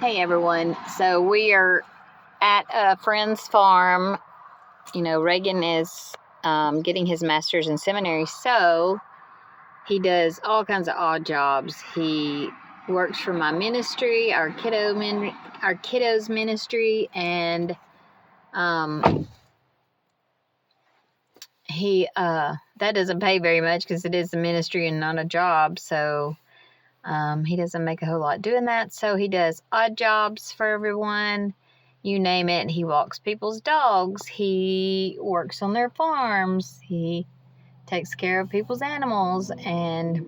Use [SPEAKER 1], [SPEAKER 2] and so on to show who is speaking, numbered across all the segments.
[SPEAKER 1] Hey everyone, so we are at a friend's farm. You know, Reagan is getting his master's in seminary, so he does all kinds of odd jobs. He works for my ministry, our kiddos ministry, and he that doesn't pay very much because it is a ministry and not a job, so he doesn't make a whole lot doing that. So he does odd jobs for everyone. You name it. He walks people's dogs. He works on their farms. He takes care of people's animals. And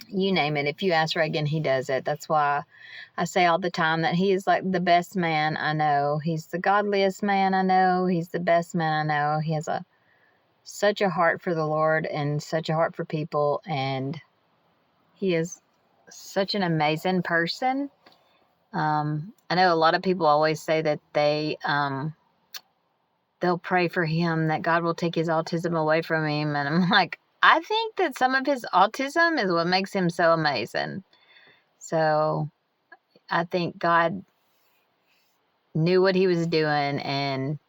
[SPEAKER 1] you name it. If you ask Reagan, he does it. That's why I say all the time that he is like the best man I know. He's the godliest man I know. He's the best man I know. He has such a heart for the Lord and such a heart for people. And he is such an amazing person. I know a lot of people always say that they'll pray for him, that God will take his autism away from him. And I'm like, I think that some of his autism is what makes him so amazing. So I think God knew what he was doing, and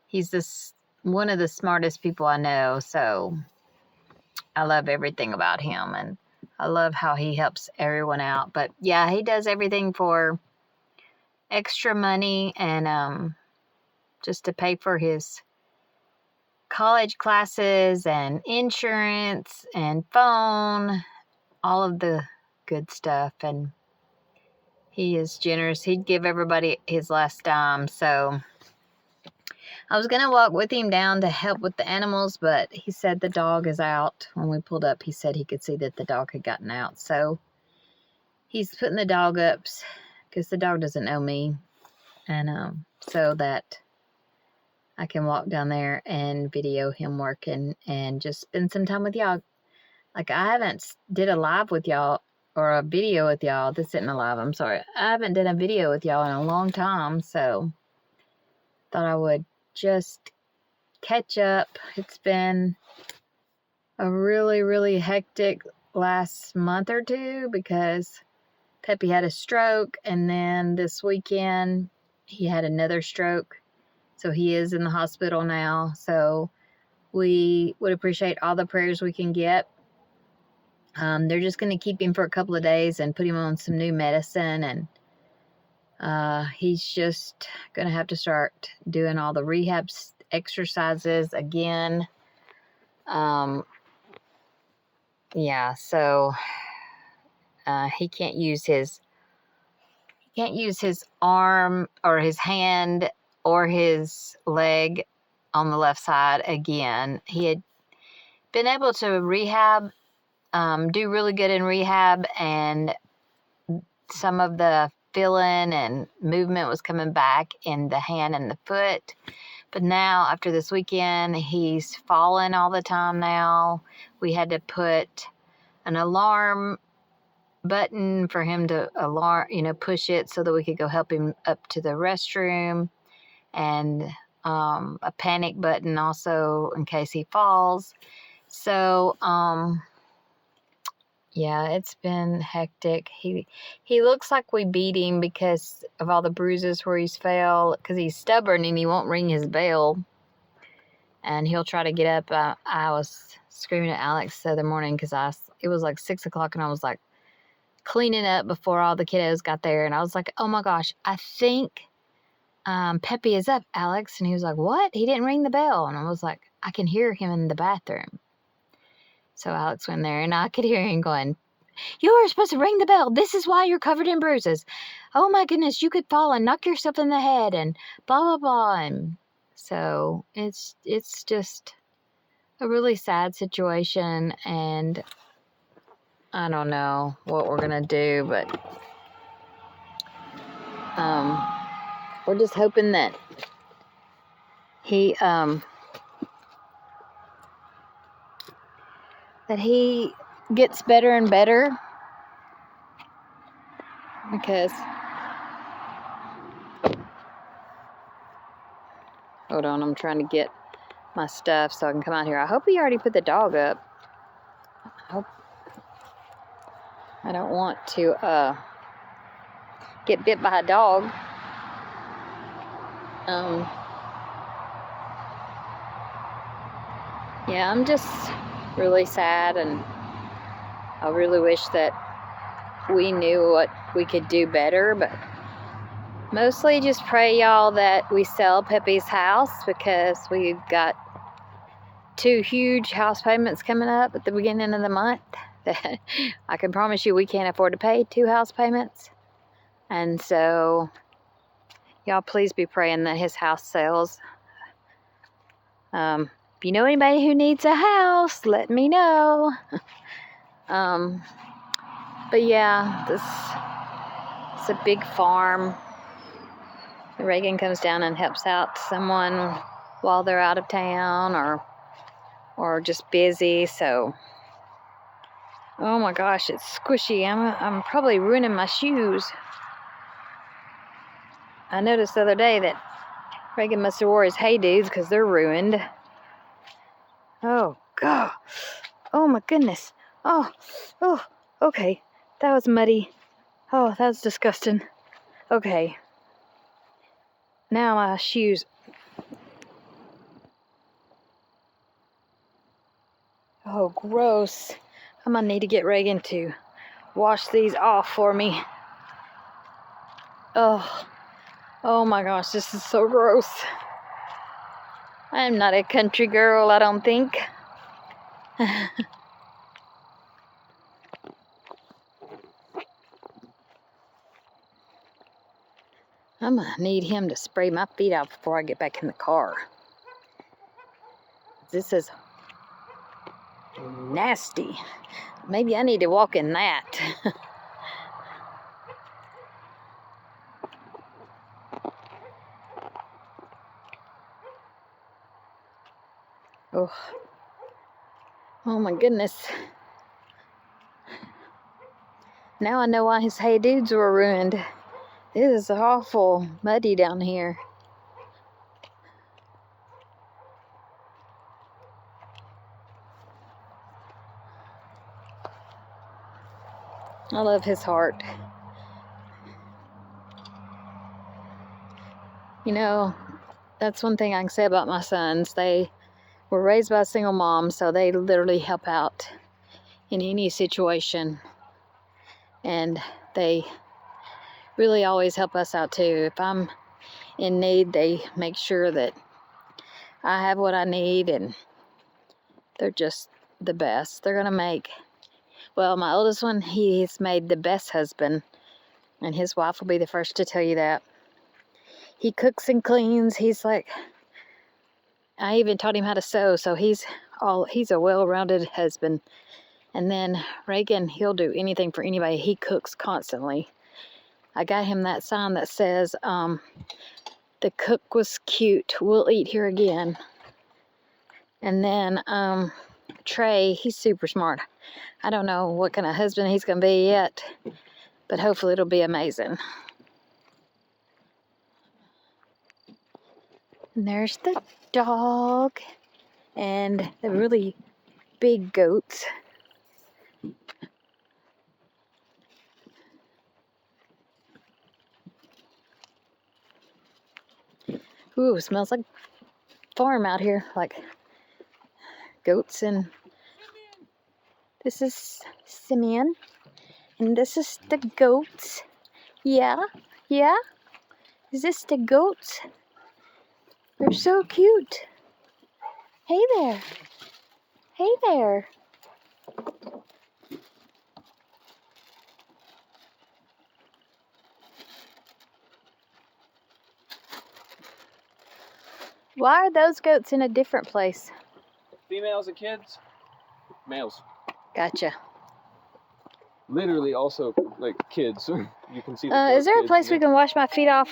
[SPEAKER 1] he's one of the smartest people I know. So I love everything about him, and I love how he helps everyone out. But yeah, he does everything for extra money and just to pay for his college classes and insurance and phone, all of the good stuff. And he is generous. He'd give everybody his last dime. So I was going to walk with him down to help with the animals, but he said the dog is out. When we pulled up, he said he could see that the dog had gotten out. So he's putting the dog up because the dog doesn't know me. And so that I can walk down there and video him working and just spend some time with y'all. Like, I haven't did a live with y'all or a video with y'all. This isn't a live, I'm sorry. I haven't done a video with y'all in a long time, so thought I would just catch up. It's been a really, really hectic last month or two because Peppy had a stroke, and then this weekend he had another stroke. So he is in the hospital now. So we would appreciate all the prayers we can get. They're just going to keep him for a couple of days and put him on some new medicine. And he's just going to have to start doing all the rehab exercises again. Yeah, so he can't use his arm or his hand or his leg on the left side again. He had been able to rehab, do really good in rehab, and some of the feeling and movement was coming back in the hand and the foot. But now, after this weekend, he's falling all the time now. We had to put an alarm button for him to push it so that we could go help him up to the restroom, and a panic button also in case he falls. So yeah, it's been hectic. He looks like we beat him because of all the bruises where he's fell, because he's stubborn and he won't ring his bell, and he'll try to get up. I was screaming at Alex the other morning because it was like 6 o'clock and I was like cleaning up before all the kiddos got there, and I was like, oh my gosh, I think Peppy is up, Alex. And he was like, what? He didn't ring the bell. And I was like, I can hear him in the bathroom. So Alex went there, and I could hear him going, you were supposed to ring the bell. This is why you're covered in bruises. Oh my goodness, you could fall and knock yourself in the head and blah, blah, blah. And so it's just a really sad situation, and I don't know what we're going to do, but we're just hoping that he gets better and better, because hold on, I'm trying to get my stuff so I can come out here. I hope he already put the dog up. I don't want to get bit by a dog. Yeah, I'm just really sad, and I really wish that we knew what we could do better, but mostly just pray, y'all, that we sell Pepe's house, because we've got 2 huge house payments coming up at the beginning of the month that I can promise you we can't afford to pay 2 house payments. And so y'all please be praying that his house sells. If you know anybody who needs a house, let me know. But yeah, it's a big farm. Reagan comes down and helps out someone while they're out of town or just busy. So, oh my gosh, it's squishy. I'm probably ruining my shoes. I noticed the other day that Reagan must have wore his Hey Dudes because they're ruined. Oh God. Oh my goodness. Oh, okay. That was muddy. Oh, that was disgusting. Okay. Now my shoes. Oh, gross. I'm gonna need to get Reagan to wash these off for me. Oh my gosh, this is so gross. I'm not a country girl, I don't think. I'm gonna need him to spray my feet out before I get back in the car. This is nasty. Maybe I need to walk in that. Oh my goodness. Now I know why his Hey Dudes were ruined. It is awful muddy down here. I love his heart. You know, that's one thing I can say about my sons. They were raised by a single mom, so they literally help out in any situation. And they really always help us out too. If I'm in need, they make sure that I have what I need, and they're just the best. They're gonna make, well, my oldest one, he's made the best husband, and his wife will be the first to tell you that. He cooks and cleans. He's like, I even taught him how to sew, so he's a well-rounded husband. And then Reagan, he'll do anything for anybody. He cooks constantly. I got him that sign that says, the cook was cute, we'll eat here again. And then Trey, he's super smart. I don't know what kind of husband he's gonna be yet, but hopefully it'll be amazing. And there's the dog and the really big goats. Ooh, it smells like farm out here, like goats. And this is Simeon, and this is the goats. Yeah, is this the goats? They're so cute. Hey there. Why are those goats in a different place?
[SPEAKER 2] Females and kids? Males.
[SPEAKER 1] Gotcha.
[SPEAKER 2] Literally also like kids. You can see
[SPEAKER 1] is there a place we can wash my feet off?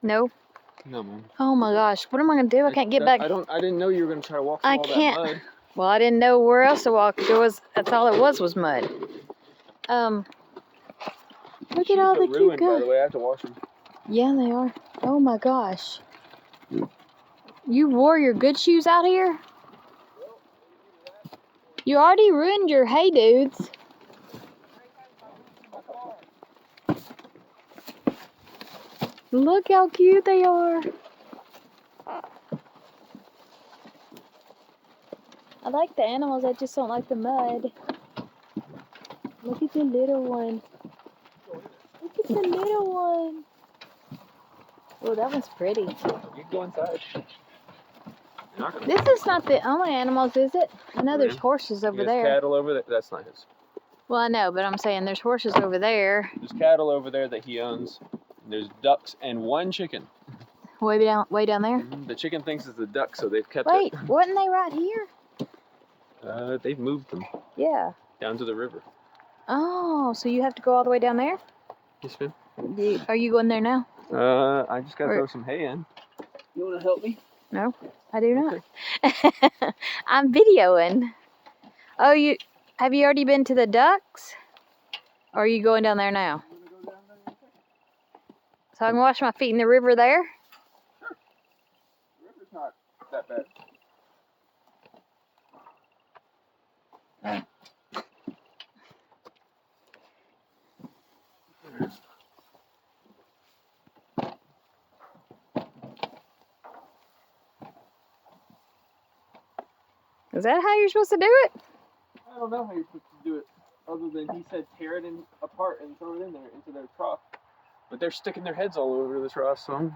[SPEAKER 1] No?
[SPEAKER 2] No, man.
[SPEAKER 1] Oh my gosh, what am I gonna do? I can't get back.
[SPEAKER 2] I didn't know you were gonna try to walk through all that mud.
[SPEAKER 1] Well, I didn't know where else to walk. That's all it was mud. Look at all the cute goats. By the way,
[SPEAKER 2] I have to wash them.
[SPEAKER 1] Yeah, they are. Oh my gosh. You wore your good shoes out here? You already ruined your Hey Dudes. Look how cute they are. I like the animals, I just don't like the mud. Look at the little one. Look at the little one. Oh, that one's pretty.
[SPEAKER 2] You can go inside.
[SPEAKER 1] This is not the only animals, is it? I know there's horses over there.
[SPEAKER 2] There's cattle over there. That's not his.
[SPEAKER 1] Well, I know, but I'm saying there's horses over there.
[SPEAKER 2] There's cattle over there that he owns. There's ducks and one chicken.
[SPEAKER 1] Way down there?
[SPEAKER 2] The chicken thinks it's a duck, so they've kept it.
[SPEAKER 1] Wait, wasn't they right here?
[SPEAKER 2] They've moved them.
[SPEAKER 1] Yeah.
[SPEAKER 2] Down to the river.
[SPEAKER 1] Oh, so you have to go all the way down there?
[SPEAKER 2] Yes, ma'am.
[SPEAKER 1] Are you going there now?
[SPEAKER 2] I just gotta throw some hay in. You wanna help me?
[SPEAKER 1] No, I do not. Okay. I'm videoing. Oh, have you already been to the ducks? Or are you going down there now? So I can wash my feet in the river there?
[SPEAKER 2] Sure. The river's not that bad.
[SPEAKER 1] Is that how you're supposed to do it?
[SPEAKER 2] I don't know how you're supposed to do it, other than he said tear it apart and throw it in there into their trough. But they're sticking their heads all over the trough, so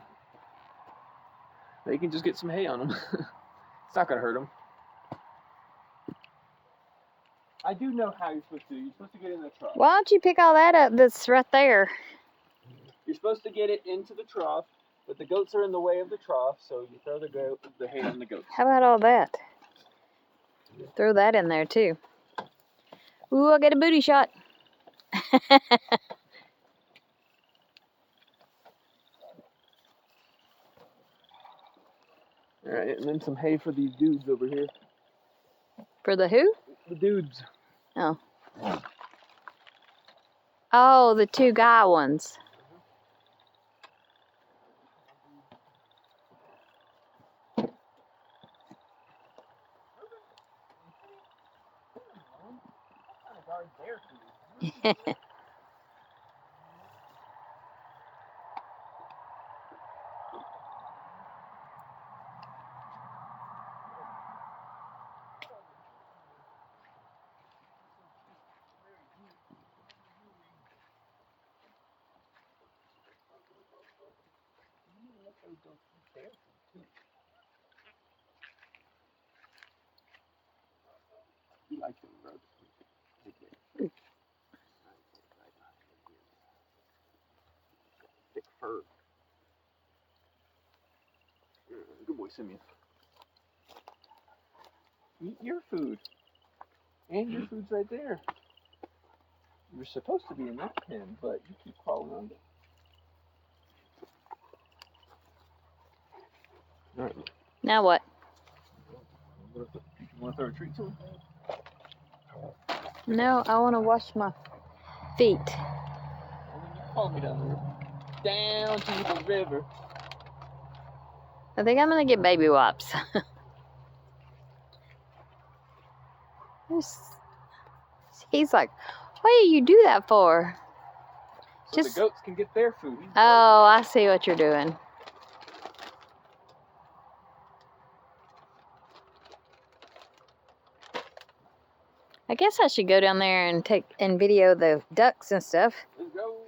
[SPEAKER 2] they can just get some hay on them. It's not gonna hurt them. I do know how you're supposed to do it. You're supposed to get in the trough.
[SPEAKER 1] Why don't you pick all that up that's right there?
[SPEAKER 2] You're supposed to get it into the trough, but the goats are in the way of the trough, so you throw the hay on the goats.
[SPEAKER 1] How about all that? Throw that in there too. Ooh, I get a booty shot.
[SPEAKER 2] Alright, and then some hay for these dudes over here.
[SPEAKER 1] For the who?
[SPEAKER 2] The dudes.
[SPEAKER 1] Oh. Oh, the two guy ones.
[SPEAKER 2] You like them, bro. Thick fur. Good boy, Simeon. Eat your food. And your food's right there. You're supposed to be in that pen, but you keep crawling under. Alright.
[SPEAKER 1] Now what?
[SPEAKER 2] You want to throw a treat to him?
[SPEAKER 1] No, I want to wash my feet.
[SPEAKER 2] Well, then you call me down the river. Down to the river.
[SPEAKER 1] I think I'm going to get baby wipes. He's like, what do you do that for?
[SPEAKER 2] So the goats can get their food.
[SPEAKER 1] Oh, I see what you're doing. I guess I should go down there and video the ducks and stuff.
[SPEAKER 2] Let's go.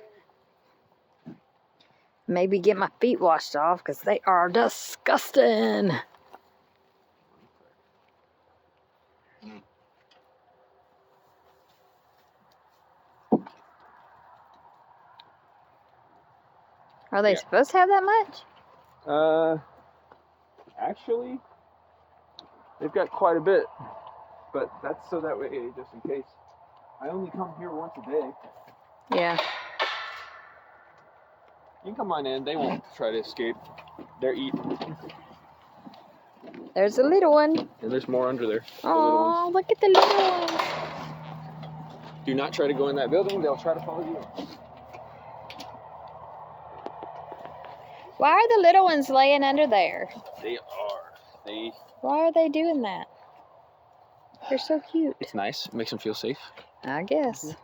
[SPEAKER 1] Maybe get my feet washed off because they are disgusting. Are they supposed to have that much?
[SPEAKER 2] Actually, they've got quite a bit, but that's so that way, just in case. I only come here once a day.
[SPEAKER 1] Yeah.
[SPEAKER 2] You can come on in. They won't try to escape. They're eating.
[SPEAKER 1] There's a little one.
[SPEAKER 2] And there's more under there.
[SPEAKER 1] Oh, look at the little one.
[SPEAKER 2] Do not try to go in that building. They'll try to follow you.
[SPEAKER 1] Why are the little ones laying under there?
[SPEAKER 2] They are.
[SPEAKER 1] Why are they doing that? They're so cute.
[SPEAKER 2] It's nice. It makes them feel safe.
[SPEAKER 1] I guess.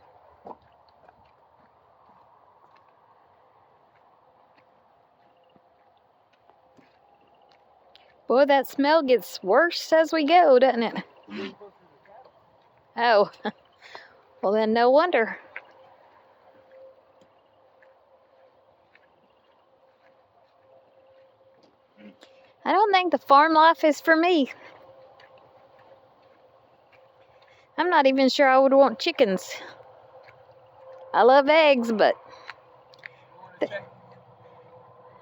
[SPEAKER 1] Boy, that smell gets worse as we go, doesn't it? Oh, well then no wonder. I don't think the farm life is for me. I'm not even sure I would want chickens. I love eggs, but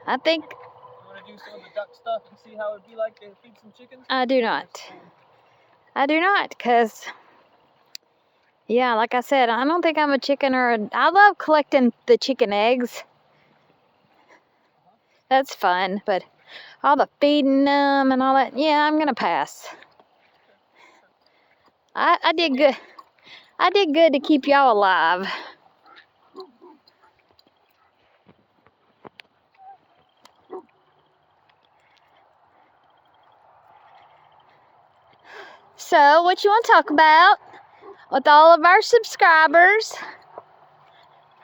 [SPEAKER 1] I think
[SPEAKER 2] You want to do some of the duck stuff and see how it'd be like to feed some chickens?
[SPEAKER 1] I do not. I do not, because, yeah, like I said, I don't think I'm a chicken I love collecting the chicken eggs. That's fun, but all the feeding them and all that, yeah, I'm going to pass. I did good. I did good to keep y'all alive. So, what you want to talk about with all of our subscribers?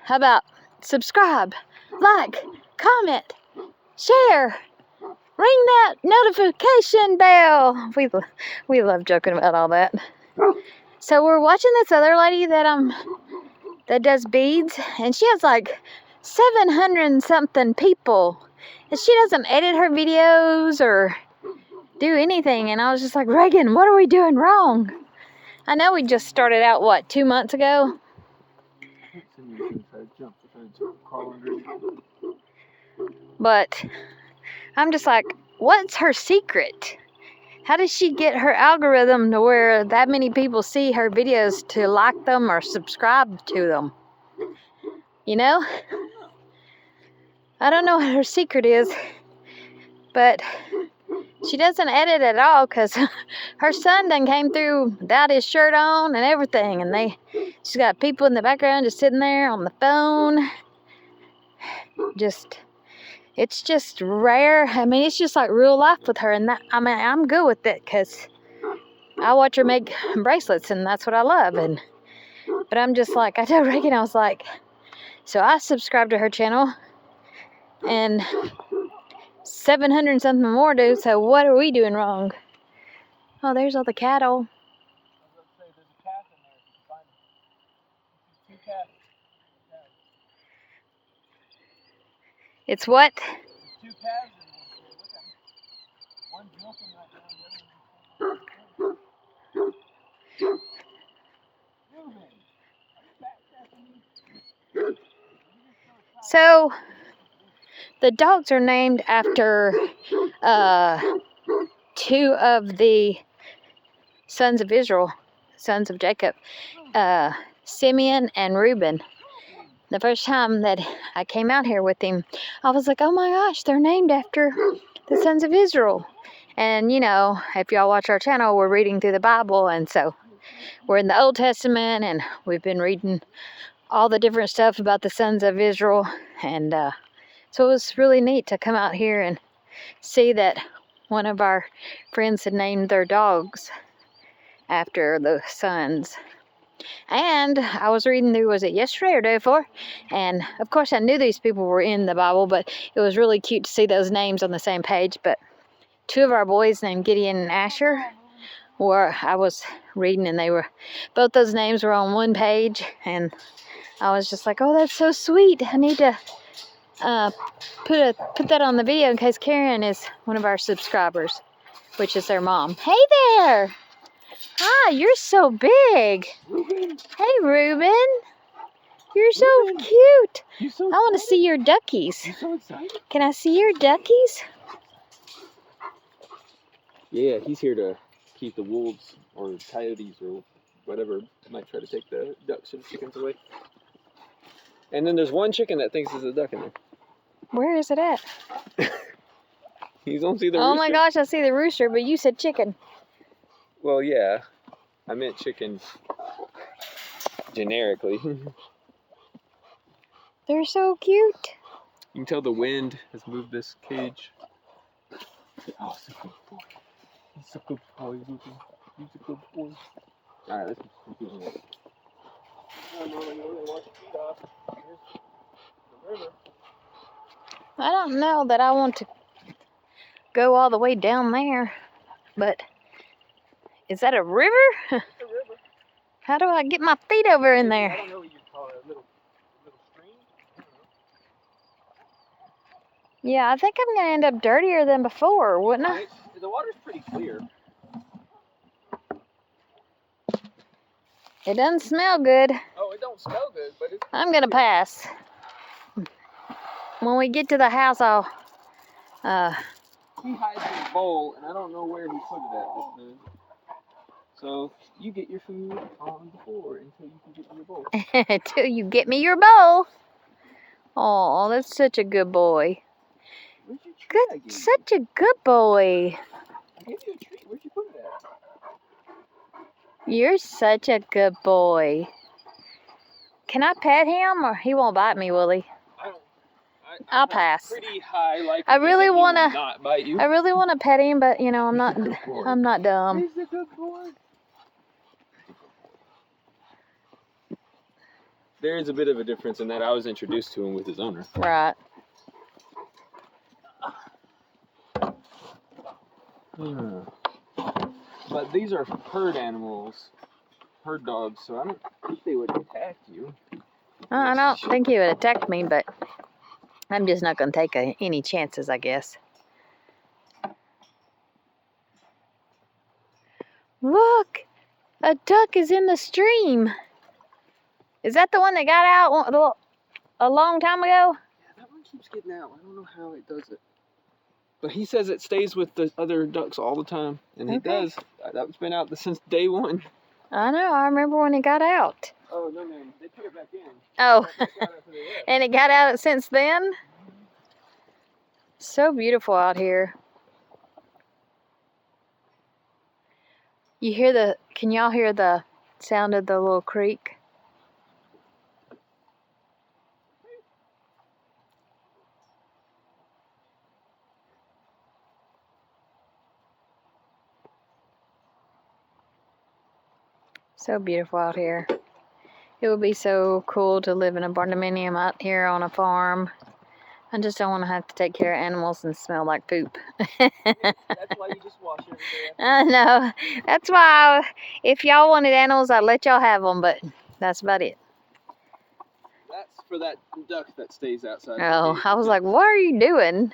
[SPEAKER 1] How about subscribe, like, comment, share, ring that notification bell. We love joking about all that. So we're watching this other lady that does beads, and she has like 700 and something people, and she doesn't edit her videos or do anything. And I was just like, Reagan, what are we doing wrong? I know we just started out, what, 2 months ago? But I'm just like, what's her secret? How does she get her algorithm to where that many people see her videos to like them or subscribe to them? You know? I don't know what her secret is, but she doesn't edit at all, because her son done came through without his shirt on and everything, and she's got people in the background just sitting there on the phone. It's just rare. I mean, it's just like real life with her, and I'm good with it, because I watch her make bracelets, and that's what I love. But I'm just like, I told Reagan, I was like, so I subscribed to her channel, and 700 and something more do, so what are we doing wrong? Oh, there's all the cattle.
[SPEAKER 2] There's a calf in there. You can find it. 2 calves.
[SPEAKER 1] It's what?
[SPEAKER 2] There's 2 calves in there. Look at them. One's milking right now, the other one's
[SPEAKER 1] So, the dogs are named after 2 of the sons of Israel, sons of Jacob, Simeon and Reuben. The first time that I came out here with him, I was like, oh my gosh, they're named after the sons of Israel. And, you know, if y'all watch our channel, we're reading through the Bible, and so we're in the Old Testament, and we've been reading all the different stuff about the sons of Israel. And so it was really neat to come out here and see that one of our friends had named their dogs after the sons. And I was reading through, was it yesterday or day before? And of course I knew these people were in the Bible, but it was really cute to see those names on the same page. But 2 of our boys named Gideon and Asher, I was reading, and both those names were on one page, and I was just like, oh, that's so sweet. I need to put that on the video in case Karen is one of our subscribers, which is their mom. Hey there! Hi, you're so big. Hey, Reuben. You're so cute. I want to see your duckies.
[SPEAKER 2] You so excited?
[SPEAKER 1] Can I see your duckies?
[SPEAKER 2] Yeah, he's here to keep the wolves or coyotes or whatever might try to take the ducks and chickens away. And then there's one chicken that thinks there's a duck in there.
[SPEAKER 1] Where is it at?
[SPEAKER 2] You don't see the
[SPEAKER 1] Oh
[SPEAKER 2] rooster?
[SPEAKER 1] my gosh, I see the rooster, but you said chicken.
[SPEAKER 2] Well, yeah. I meant chicken generically.
[SPEAKER 1] They're so cute.
[SPEAKER 2] You can tell the wind has moved this cage. Oh, it's a good boy. He's a good boy, Ruben. He's a good boy. Alright, let's keep moving it.
[SPEAKER 1] I don't know that I want to go all the way down there. But is that a river?
[SPEAKER 2] It's a river.
[SPEAKER 1] How do I get my feet over in there?
[SPEAKER 2] I don't know what you'd call it. A little stream? I don't know.
[SPEAKER 1] Yeah, I think I'm going to end up dirtier than before, wouldn't I?
[SPEAKER 2] The water's pretty clear.
[SPEAKER 1] It doesn't smell good.
[SPEAKER 2] Oh, it don't smell good, but it's...
[SPEAKER 1] I'm going to pass. When we get to the house, I'll...
[SPEAKER 2] He hides his bowl, and I don't know where he put it at this time. So, you get your food on the floor until you can get your bowl.
[SPEAKER 1] Until you get me your bowl. Oh, that's such a good boy.
[SPEAKER 2] Where'd you treat I gave you?
[SPEAKER 1] Such a good boy.
[SPEAKER 2] I gave you a treat. Where'd you put it at?
[SPEAKER 1] You're such a good boy. Can I pet him, or he won't bite me, will he? I'll pass.
[SPEAKER 2] Pretty high, like
[SPEAKER 1] I really wanna
[SPEAKER 2] not bite you.
[SPEAKER 1] I really want to pet him, but you know, I'm not dumb.
[SPEAKER 2] He's a good boy. There is a bit of a difference in that I was introduced to him with his owner.
[SPEAKER 1] Right.
[SPEAKER 2] But these are herd animals, herd dogs, so I don't think they would attack you.
[SPEAKER 1] I don't think he would attack me, but I'm just not going to take any chances, I guess. Look! A duck is in the stream. Is that the one that got out a long time ago?
[SPEAKER 2] Yeah, that one keeps getting out. I don't know how it does it. But he says it stays with the other ducks all the time. And it does. That's been out since day one.
[SPEAKER 1] I know. I remember when it got out.
[SPEAKER 2] Oh, no, man. They put it back in.
[SPEAKER 1] Oh. And it got out since then? So beautiful out here. Can y'all hear the sound of the little creek? So beautiful out here. It would be so cool to live in a barndominium out here on a farm. I just don't want to have to take care of animals and smell like poop.
[SPEAKER 2] That's why you just wash every day.
[SPEAKER 1] I know. That's why if y'all wanted animals, I'd let y'all have them, but that's about it.
[SPEAKER 2] That's for that duck that stays outside.
[SPEAKER 1] Oh, I was like, what are you doing?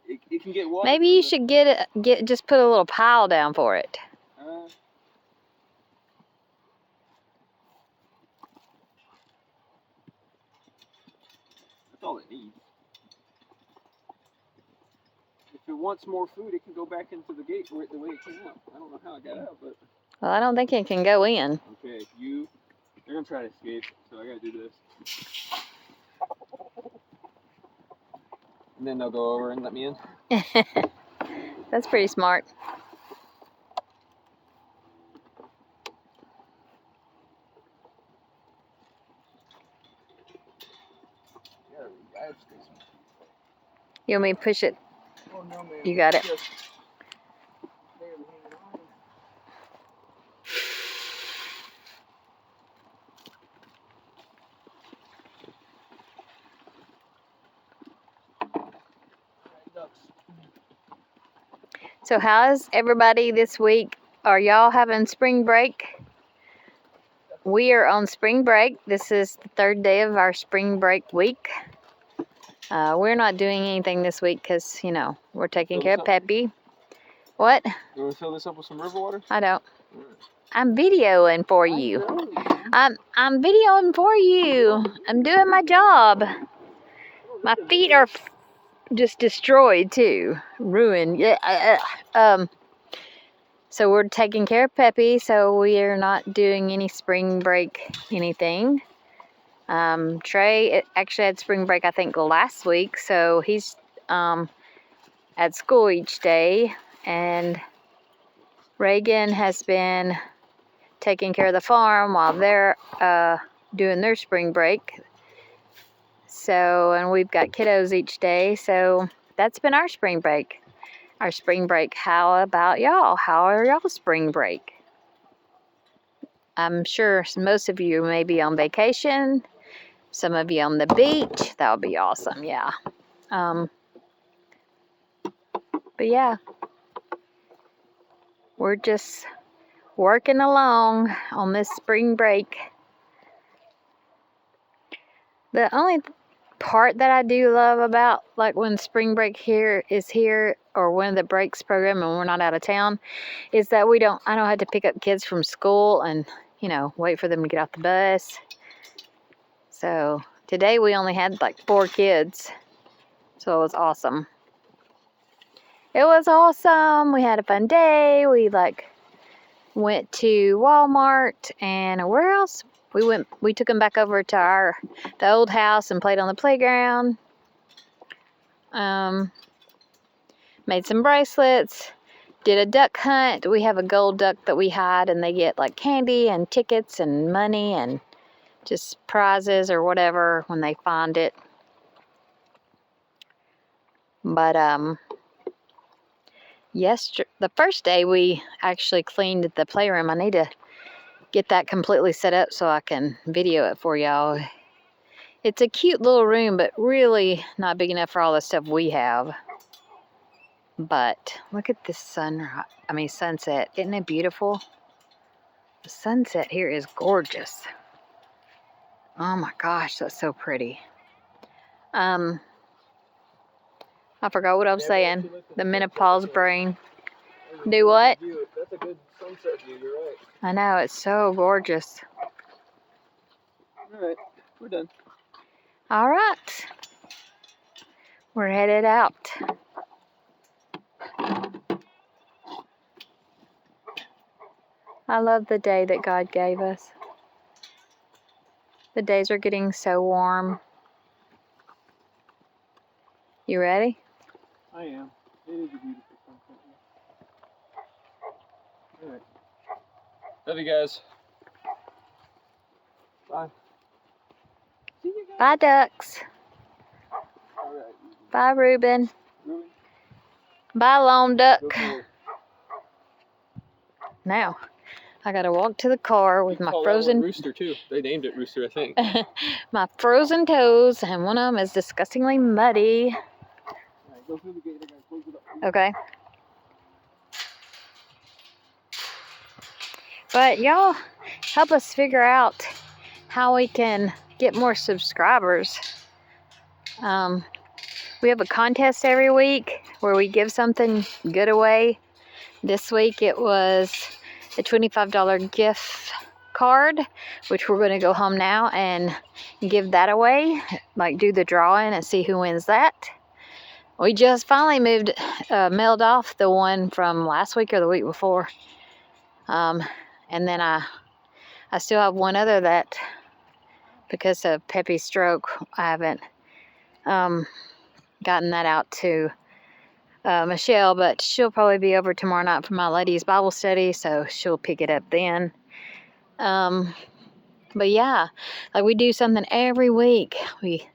[SPEAKER 2] It can get water.
[SPEAKER 1] Maybe you should just put a little pile down for it.
[SPEAKER 2] That's all it needs. If it wants more food, it can go back into the gate the way it came out. I don't know how it got out, but...
[SPEAKER 1] Well, I don't think it can go in.
[SPEAKER 2] Okay, they're going to try to escape, so I got to do this. And then they'll go over and let me in.
[SPEAKER 1] That's pretty smart. You want me to push it?
[SPEAKER 2] Oh, no, man.
[SPEAKER 1] You got it. So how's everybody this week? Are y'all having spring break? We are on spring break. This is the third day of our spring break week. We're not doing anything this week because, you know, we're taking care of Peppy. What?
[SPEAKER 2] You want to fill this up with some river water?
[SPEAKER 1] I don't. I'm videoing for you. I'm videoing for you. I'm doing my job. My feet are just destroyed too. Ruined. Yeah. So we're taking care of Peppy, so we are not doing any spring break anything. Trey actually had spring break, I think, last week, so he's at school each day, and Reagan has been taking care of the farm while they're doing their spring break. So, and we've got kiddos each day, so that's been our spring break. Our spring break. How about y'all? How are y'all spring break? I'm sure most of you may be on vacation. Some of you on the beach. That would be awesome, yeah. But yeah, we're just working along on this spring break. The only part that I do love about like when spring break here or when the breaks program and we're not out of town is that I don't have to pick up kids from school and, wait for them to get off the bus. So today we only had like 4 kids. So it was awesome. It was awesome. We had a fun day. We went to Walmart and where else? We took them back over to the old house and played on the playground. Made some bracelets. Did a duck hunt. We have a gold duck that we hide and they get like candy and tickets and money and just prizes or whatever when they find it. But the first day we actually cleaned the playroom. I need to get that completely set up so I can video it for y'all. It's a cute little room, but really not big enough for all the stuff we have. But look at this sunset. Isn't it beautiful? The sunset here is gorgeous. Oh my gosh, that's so pretty. I forgot what I was saying. The menopause brain. Do what?
[SPEAKER 2] That's a good sunset view, you're right.
[SPEAKER 1] I know, it's so gorgeous.
[SPEAKER 2] Alright, we're done.
[SPEAKER 1] All right. We're headed out. I love the day that God gave us. The days are getting so warm. You ready?
[SPEAKER 2] I am. It is a beautiful sunset. Alright. Love you guys. Bye. See you guys.
[SPEAKER 1] Bye, ducks.
[SPEAKER 2] Alright.
[SPEAKER 1] Bye, Reuben.
[SPEAKER 2] Ruben.
[SPEAKER 1] Bye, lone duck.
[SPEAKER 2] Go forward.
[SPEAKER 1] Now, I gotta walk to the car with my frozen
[SPEAKER 2] Rooster too. They named it Rooster, I think.
[SPEAKER 1] my frozen toes, and one of them is disgustingly muddy.
[SPEAKER 2] Alright, go through the gate. I gotta close it up.
[SPEAKER 1] Okay. But y'all help us figure out how we can get more subscribers. We have a contest every week where we give something good away. This week it was a $25 gift card, which we're going to go home now and give that away, like do the drawing and see who wins that. We just finally mailed off the one from last week or the week before. And then I still have one other that, because of Peppy's stroke, I haven't gotten that out to Michelle, but she'll probably be over tomorrow night for my ladies' Bible study, so she'll pick it up then. But yeah, like we do something every week. We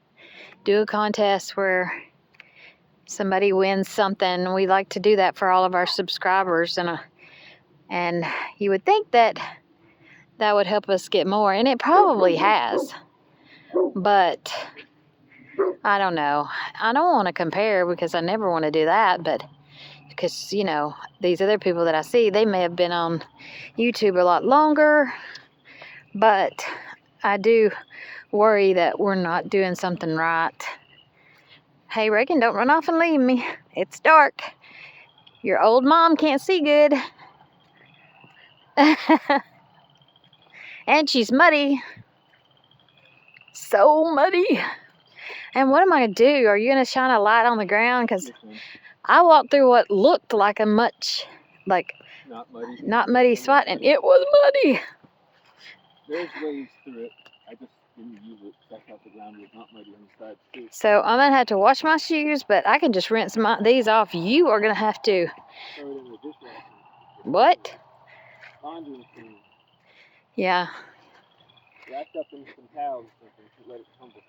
[SPEAKER 1] do a contest where somebody wins something. We like to do that for all of our subscribers, and you would think that would help us get more, and it probably has. But I don't know. I don't want to compare because I never want to do that, but because, these other people that I see, they may have been on YouTube a lot longer, but I do worry that we're not doing something right. Hey, Reagan, don't run off and leave me. It's dark. Your old mom can't see good. And she's muddy. So muddy. And what am I going to do? Are you going to shine a light on the ground? Because I walked through what looked like a not muddy spot, and it was muddy.
[SPEAKER 2] There's waves through it. I just didn't use it. That's how the ground was not muddy on the side too.
[SPEAKER 1] So I'm going to have to wash my shoes, but I can just rinse these off. You are going to have to.
[SPEAKER 2] Throw it in the dishwasher.
[SPEAKER 1] What?
[SPEAKER 2] Laundry machine.
[SPEAKER 1] Yeah.
[SPEAKER 2] Wrapped up in some towels or something to let it tumble.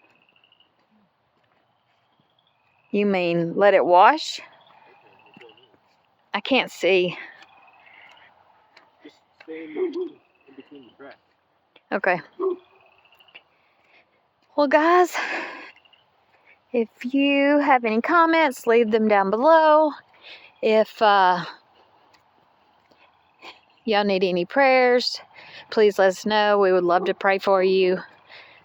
[SPEAKER 1] You mean let it wash? I can't see.
[SPEAKER 2] Just stay in between the cracks.
[SPEAKER 1] Okay. Well, guys, if you have any comments, leave them down below. If y'all need any prayers, please let us know. We would love to pray for you.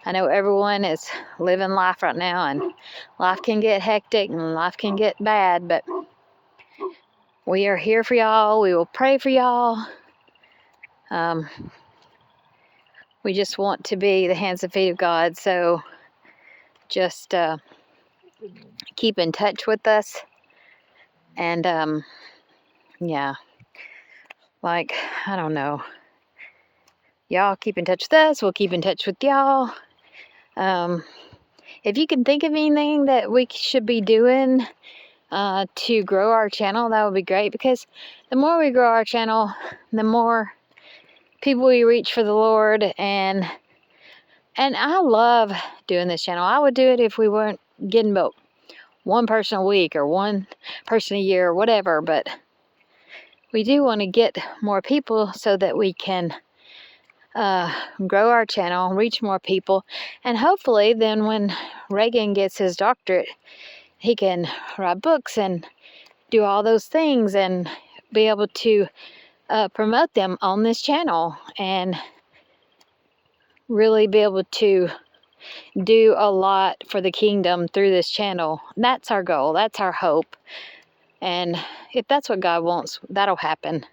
[SPEAKER 1] I know everyone is living life right now, and life can get hectic and life can get bad, but we are here for y'all. We will pray for y'all. We just want to be the hands and feet of God, so just keep in touch with us. And yeah, like, I don't know. Y'all keep in touch with us. We'll keep in touch with y'all. If you can think of anything that we should be doing to grow our channel, that would be great, because the more we grow our channel, the more people we reach for the Lord. And I love doing this channel. I would do it if we weren't getting about one person a week or one person a year or whatever, but we do want to get more people so that we can grow our channel, reach more people, and hopefully then when Reagan gets his doctorate, he can write books and do all those things and be able to promote them on this channel and really be able to do a lot for the kingdom through this channel. That's our goal. That's our hope. And if that's what God wants, that'll happen.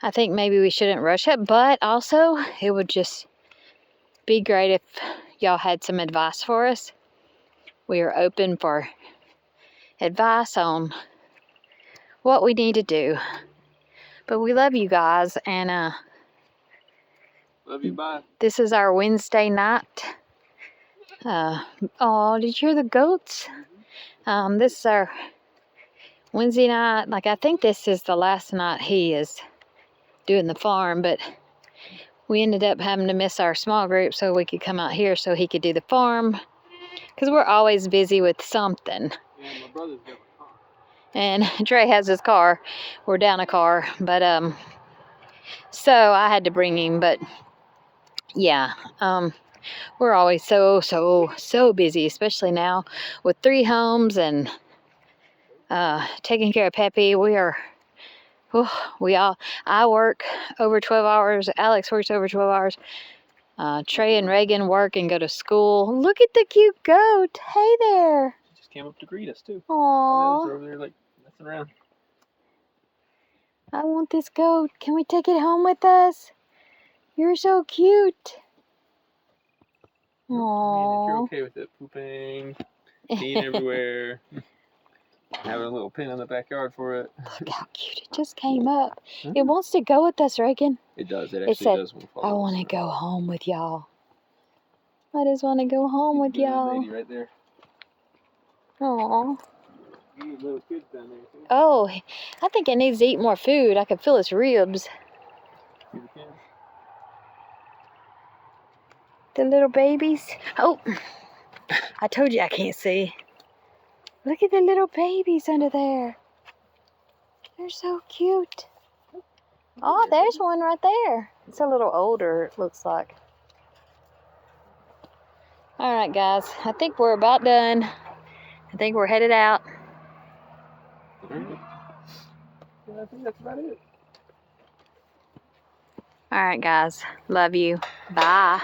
[SPEAKER 1] I think maybe we shouldn't rush it, but also it would just be great if y'all had some advice for us. We are open for advice on what we need to do. But we love you guys, and
[SPEAKER 2] Love you, bye.
[SPEAKER 1] this is our Wednesday night. Oh, did you hear the goats? This is our Wednesday night. Like, I think this is the last night he is doing the farm, but we ended up having to miss our small group so we could come out here so he could do the farm, because we're always busy with something.
[SPEAKER 2] Yeah, my brother's got my car.
[SPEAKER 1] And Trey has his car. We're down a car, but so I had to bring him. But yeah, we're always so busy, especially now with 3 homes and taking care of Peppy. I work over 12 hours. Alex works over 12 hours. Trey and Reagan work and go to school. Look at the cute goat. Hey there.
[SPEAKER 2] She just came up to greet us too.
[SPEAKER 1] Aww.
[SPEAKER 2] All the others are over there like messing around.
[SPEAKER 1] I want this goat. Can we take it home with us? You're so cute.
[SPEAKER 2] I mean, if
[SPEAKER 1] Aww.
[SPEAKER 2] you're okay with it, pooping, peeing everywhere, having a little pin in the backyard for it.
[SPEAKER 1] Look how cute it just came up. It wants to go with us, Reagan.
[SPEAKER 2] It does. It
[SPEAKER 1] It
[SPEAKER 2] actually
[SPEAKER 1] said,
[SPEAKER 2] does want to follow
[SPEAKER 1] I
[SPEAKER 2] us.
[SPEAKER 1] want to go home with y'all. I just want to go home with
[SPEAKER 2] Good little
[SPEAKER 1] y'all.
[SPEAKER 2] lady right there.
[SPEAKER 1] Aww.
[SPEAKER 2] You little kids down there too.
[SPEAKER 1] Oh, I think it needs to eat more food. I can feel its ribs.
[SPEAKER 2] See the kids?
[SPEAKER 1] The little babies. Oh, I told you I can't see. Look at the little babies under there. They're so cute. Oh, there's one right there. It's a little older, it looks like. All right, guys. I think we're about done. I think we're headed out.
[SPEAKER 2] Alright. Yeah, I think that's about it.
[SPEAKER 1] All right, guys. Love you. Bye.